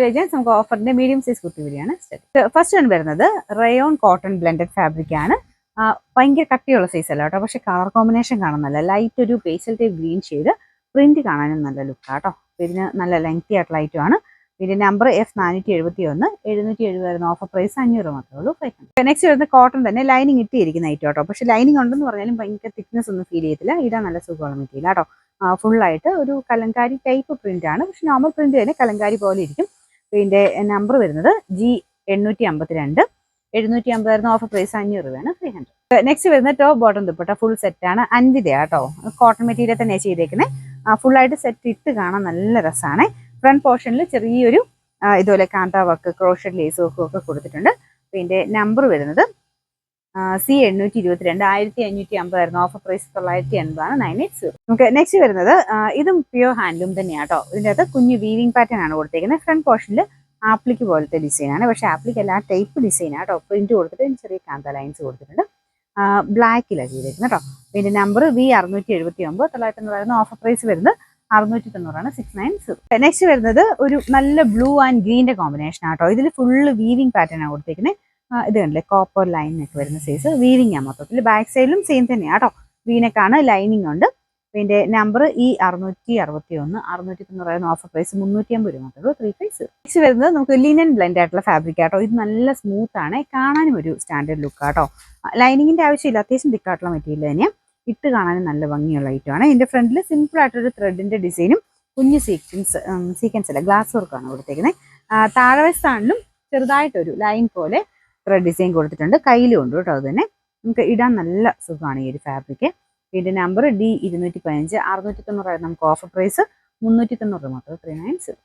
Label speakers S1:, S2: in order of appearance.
S1: Agents നമുക്ക് ഓഫറിന്റെ medium size kurti വരെയാണ്. First one വരുന്നത് റയോൺ കോട്ടൺ ബ്ലെൻഡഡ് ഫാബ്രിക് ആണ്. ഭയങ്കര കട്ടിയുള്ള സൈസ് അല്ല കേട്ടോ, പക്ഷെ കളർ കോമ്പിനേഷൻ കാണുന്നല്ല. ലൈറ്റ് ഒരു pastel type green shade, print കാണാനും നല്ല ലുക്കാട്ടോ. ഇതിന് നല്ല ലെങ്തി ആയിട്ടുള്ള ഐറ്റം ആണ്. ഇതിന്റെ നമ്പർ F471, 770 ഓഫർ പ്രൈസ് 500 മാത്രമേ ഉള്ളൂ. 500. നെക്സ്റ്റ് വരുന്നത് കോട്ടൺ തന്നെ ലൈനിങ് ഇട്ടിരിക്കുന്ന ഐറ്റം കേട്ടോ. പക്ഷെ ലൈനിങ് ഉണ്ടെന്ന് പറഞ്ഞാലും ഭയങ്കര തിക്നെസ് ഒന്നും ഫീൽ ചെയ്യത്തില്ല. ഇടാൻ നല്ല സുഖമുള്ള മെറ്റീരിയൽ കേട്ടോ. ഫുള്ളായിട്ട് ഒരു കലങ്കാരി ടൈപ്പ് പ്രിന്റ് ആണ്, പക്ഷെ നോർമൽ പ്രിന്റ് തന്നെ കലങ്കാരി പോലെ ഇരിക്കും. ഇതിന്റെ നമ്പർ വരുന്നത് G852, 750 ഓഫർ പ്രൈസ് 500 രൂപയാണ്. 300. നെക്സ്റ്റ് വരുന്നത് top bottom dupatta full set ആണ്. 5 കേട്ടോ. കോട്ടൺ മെറ്റീരിയൽ തന്നെ ചെയ്തേക്കുന്നത്. ഫുള്ളായിട്ട് സെറ്റ് ഇട്ട് കാണാൻ നല്ല രസമാണ്. ഫ്രണ്ട് പോർഷനിൽ ചെറിയൊരു ഇതുപോലെ കാന്ത വർക്ക്, ക്രോഷഡ് ലേസ് വർക്കും ഒക്കെ കൊടുത്തിട്ടുണ്ട്. ഇതിന്റെ നമ്പർ വരുന്നത് C822, 1550 ഓഫർ പ്രൈസ് 980 980. നമുക്ക് നെക്സ്റ്റ് വരുന്നത് ഇതും പ്യൂർ ഹാൻഡ്ലൂം തന്നെയാണ് കേട്ടോ. ഇതിൻ്റെ അകത്ത് കുഞ്ഞു വീവിംഗ് പാറ്റേൺ ആണ് കൊടുത്തേക്കുന്നത്. ഫ്രണ്ട് പോർഷനിൽ ആപ്ലിക്ക് പോലത്തെ ഡിസൈനാണ്, പക്ഷെ ആപ്ലിക്ക് എല്ലാ ടൈപ്പ് ഡിസൈനാണ് കേട്ടോ. പ്രിന്റ് കൊടുത്തിട്ട് ചെറിയ കാന്ത ലൈൻസ് കൊടുത്തിട്ടുണ്ട്. ബ്ലാക്കിലാണ് ചെയ്തേക്കുന്നത് കേട്ടോ. ഇതിന്റെ നമ്പർ V679, 990 ഓഫർ പ്രൈസ് വരുന്നത് 690 690. നെക്സ്റ്റ് വരുന്നത് ഒരു നല്ല ബ്ലൂ ആൻഡ് ഗ്രീൻ്റെ കോമ്പിനേഷൻ ആട്ടോ. ഇതിൽ ഫുള്ള് വീവിംഗ് പാറ്റേൺ ആണ് കൊടുത്തേക്കുന്നത്. ഇത് കണ്ടില്ലേ, കോപ്പർ ലൈനൊക്കെ വരുന്ന സൈസ് വീവിംഗ് ആണ് മൊത്തത്തിൽ. ബാക്ക് സൈഡിലും സെയിം തന്നെയാണ് കേട്ടോ. വീനക്കാണ്, ലൈനിങ് ഉണ്ട്. ഇതിന്റെ നമ്പർ E661, 690 ഓഫർ പ്രൈസ് 350 രൂപ മാത്രമേ ഉള്ളൂ. 350. നെക്സ്റ്റ് വരുന്നത് നമുക്ക് ലിനൻ ബ്ലെൻഡ് ആയിട്ടുള്ള ഫാബ്രിക് ആട്ടോ. ഇത് നല്ല സ്മൂത്ത് ആണ്, കാണാനും ഒരു സ്റ്റാൻഡേർഡ് ലുക്ക് ആട്ടോ. ലൈനിങ്ങിന്റെ ആവശ്യമില്ല, അത്യാവശ്യം തിക്കായിട്ടുള്ള മെറ്റീരിയൽ തന്നെയാണ്. ഇട്ട് കാണാനും നല്ല ഭംഗിയുള്ള ഐറ്റമാണ്. ഇതിന്റെ ഫ്രണ്ടിൽ സിമ്പിൾ ആയിട്ടൊരു ത്രെഡിന്റെ ഡിസൈനും കുഞ്ഞു സീക്വൻസ് അല്ല ഗ്ലാസ് വർക്കാണ് കൊടുത്തേക്കുന്നത്. താഴെവശത്താണെങ്കിലും ചെറുതായിട്ടൊരു ലൈൻ പോലെ ത്രെഡ് ഡിസൈൻ കൊടുത്തിട്ടുണ്ട്. കയ്യിലും ഉണ്ട് കേട്ടോ. അത് തന്നെ നമുക്ക് ഇടാൻ നല്ല സുഖമാണ് ഈ ഒരു ഫാബ്രിക്. ഇതിന്റെ നമ്പർ D215, 690 നമുക്ക് ഓഫർ പ്രൈസ് 390 മാത്രം. 390.